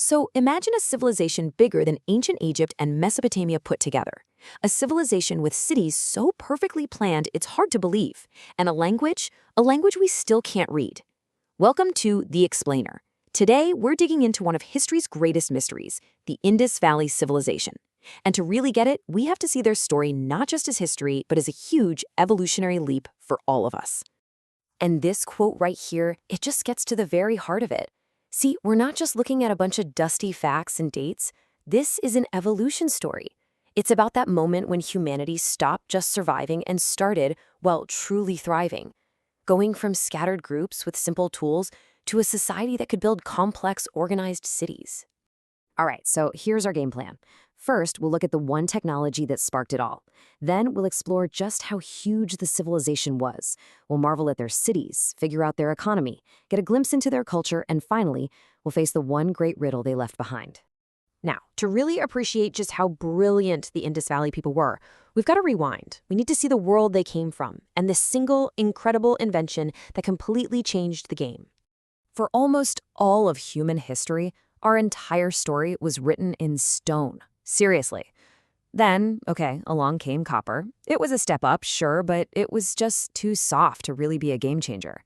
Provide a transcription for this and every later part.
So imagine a civilization bigger than ancient Egypt and Mesopotamia put together. A civilization with cities so perfectly planned it's hard to believe. And a language we still can't read. Welcome to The Explainer. Today, we're digging into one of history's greatest mysteries, the Indus Valley Civilization. And to really get it, we have to see their story not just as history, but as a huge evolutionary leap for all of us. And this quote right here, it just gets to the very heart of it. See, we're not just looking at a bunch of dusty facts and dates. This is an evolution story. It's about that moment when humanity stopped just surviving and started, well, truly thriving. Going from scattered groups with simple tools to a society that could build complex, organized cities. All right, so here's our game plan. First, we'll look at the one technology that sparked it all. Then we'll explore just how huge the civilization was. We'll marvel at their cities, figure out their economy, get a glimpse into their culture, and finally, we'll face the one great riddle they left behind. Now, to really appreciate just how brilliant the Indus Valley people were, we've got to rewind. We need to see the world they came from and the single incredible invention that completely changed the game. For almost all of human history, our entire story was written in stone. Seriously. Then, along came copper. It was a step up, sure, but it was just too soft to really be a game changer.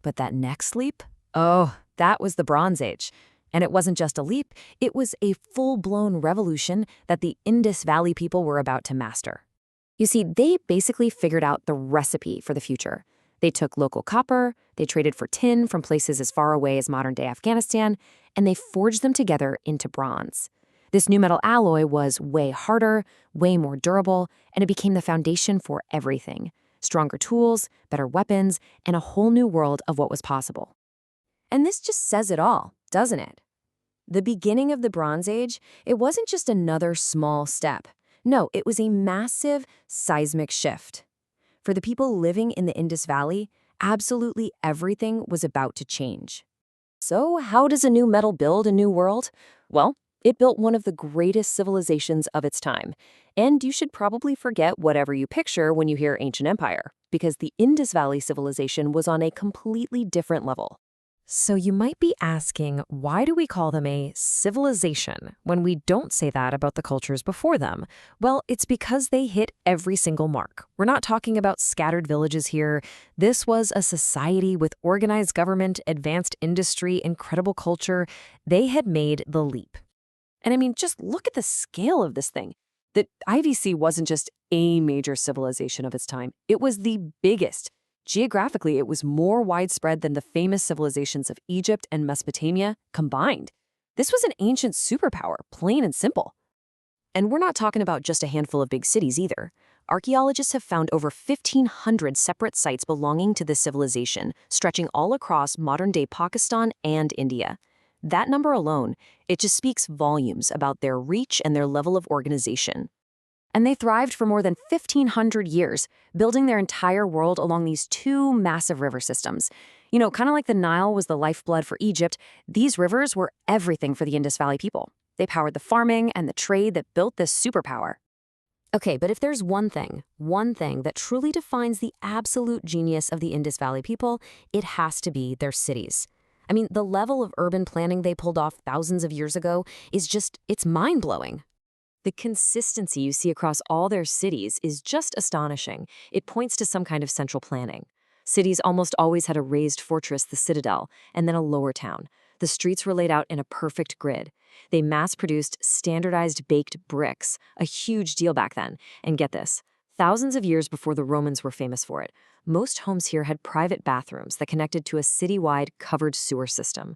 But that next leap? Oh, that was the Bronze Age. And it wasn't just a leap, it was a full-blown revolution that the Indus Valley people were about to master. You see, they basically figured out the recipe for the future. They took local copper, they traded for tin from places as far away as modern-day Afghanistan, and they forged them together into bronze. This new metal alloy was way harder, way more durable, and it became the foundation for everything. Stronger tools, better weapons, and a whole new world of what was possible. And this just says it all, doesn't it? The beginning of the Bronze Age, it wasn't just another small step. No, it was a massive seismic shift. For the people living in the Indus Valley, absolutely everything was about to change. So how does a new metal build a new world? Well, it built one of the greatest civilizations of its time. And you should probably forget whatever you picture when you hear ancient empire, because the Indus Valley civilization was on a completely different level. So you might be asking, why do we call them a civilization when we don't say that about the cultures before them? Well, it's because they hit every single mark. We're not talking about scattered villages here. This was a society with organized government, advanced industry, incredible culture. They had made the leap. And I mean, just look at the scale of this thing. The IVC wasn't just a major civilization of its time. It was the biggest. Geographically, it was more widespread than the famous civilizations of Egypt and Mesopotamia combined. This was an ancient superpower, plain and simple. And we're not talking about just a handful of big cities either. Archaeologists have found over 1,500 separate sites belonging to this civilization, stretching all across modern-day Pakistan and India. That number alone, it just speaks volumes about their reach and their level of organization. And they thrived for more than 1,500 years, building their entire world along these two massive river systems. You know, kind of like the Nile was the lifeblood for Egypt, these rivers were everything for the Indus Valley people. They powered the farming and the trade that built this superpower. Okay, but if there's one thing that truly defines the absolute genius of the Indus Valley people, it has to be their cities. I mean, the level of urban planning they pulled off thousands of years ago it's mind-blowing. The consistency you see across all their cities is just astonishing. It points to some kind of central planning. Cities almost always had a raised fortress, the citadel, and then a lower town. The streets were laid out in a perfect grid. They mass-produced standardized baked bricks, a huge deal back then. And get this, thousands of years before the Romans were famous for it, most homes here had private bathrooms that connected to a citywide covered sewer system.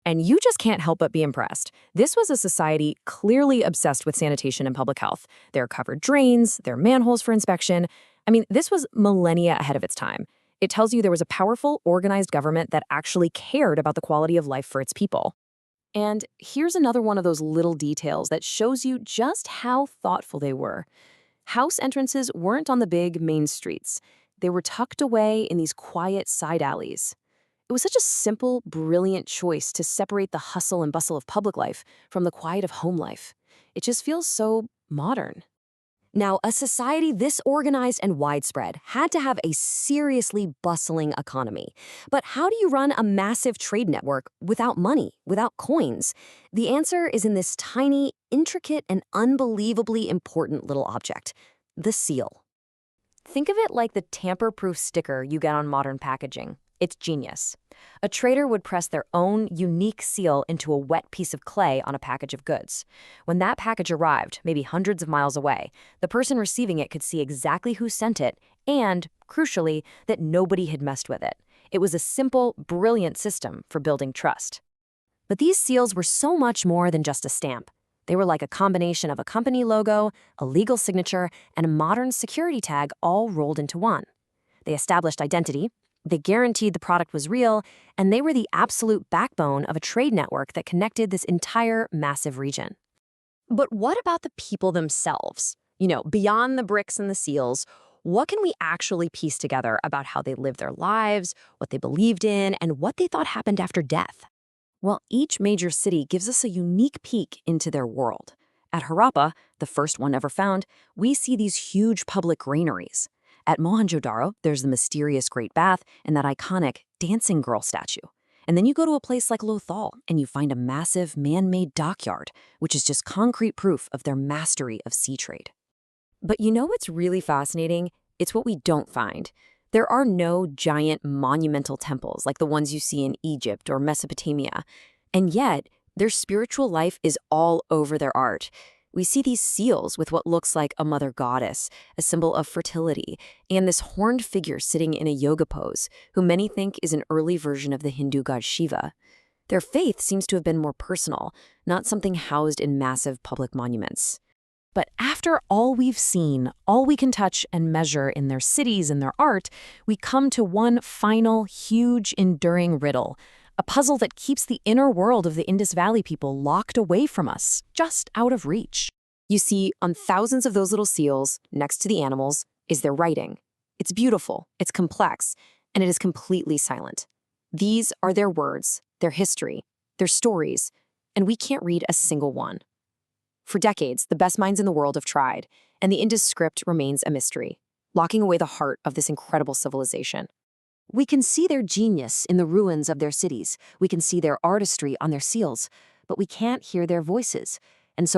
And you just can't help but be impressed. This was a society clearly obsessed with sanitation and public health. Their covered drains, their manholes for inspection. I mean, this was millennia ahead of its time. It tells you there was a powerful, organized government that actually cared about the quality of life for its people. And here's another one of those little details that shows you just how thoughtful they were. House entrances weren't on the big main streets. They were tucked away in these quiet side alleys. It was such a simple, brilliant choice to separate the hustle and bustle of public life from the quiet of home life. It just feels so modern. Now, a society this organized and widespread had to have a seriously bustling economy. But how do you run a massive trade network without money, without coins? The answer is in this tiny, intricate, and unbelievably important little object, the seal. Think of it like the tamper-proof sticker you get on modern packaging. It's genius. A trader would press their own unique seal into a wet piece of clay on a package of goods. When that package arrived, maybe hundreds of miles away, the person receiving it could see exactly who sent it and, crucially, that nobody had messed with it. It was a simple, brilliant system for building trust. But these seals were so much more than just a stamp. They were like a combination of a company logo, a legal signature, and a modern security tag all rolled into one. They established identity, they guaranteed the product was real, and they were the absolute backbone of a trade network that connected this entire massive region. But what about the people themselves? Beyond the bricks and the seals, what can we actually piece together about how they lived their lives, what they believed in, and what they thought happened after death? Well, each major city gives us a unique peek into their world. At Harappa, the first one ever found, we see these huge public granaries. At Mohenjo-daro, there's the mysterious Great Bath and that iconic dancing girl statue. And then you go to a place like Lothal and you find a massive man-made dockyard, which is just concrete proof of their mastery of sea trade. But what's really fascinating? It's what we don't find. There are no giant monumental temples like the ones you see in Egypt or Mesopotamia. And yet, their spiritual life is all over their art. We see these seals with what looks like a mother goddess, a symbol of fertility, and this horned figure sitting in a yoga pose, who many think is an early version of the Hindu god Shiva. Their faith seems to have been more personal, not something housed in massive public monuments. But after all we've seen, all we can touch and measure in their cities and their art, we come to one final, huge, enduring riddle. A puzzle that keeps the inner world of the Indus Valley people locked away from us, just out of reach. You see, on thousands of those little seals, next to the animals, is their writing. It's beautiful, it's complex, and it is completely silent. These are their words, their history, their stories, and we can't read a single one. For decades, the best minds in the world have tried, and the Indus script remains a mystery, locking away the heart of this incredible civilization. We can see their genius in the ruins of their cities. We can see their artistry on their seals, but we can't hear their voices.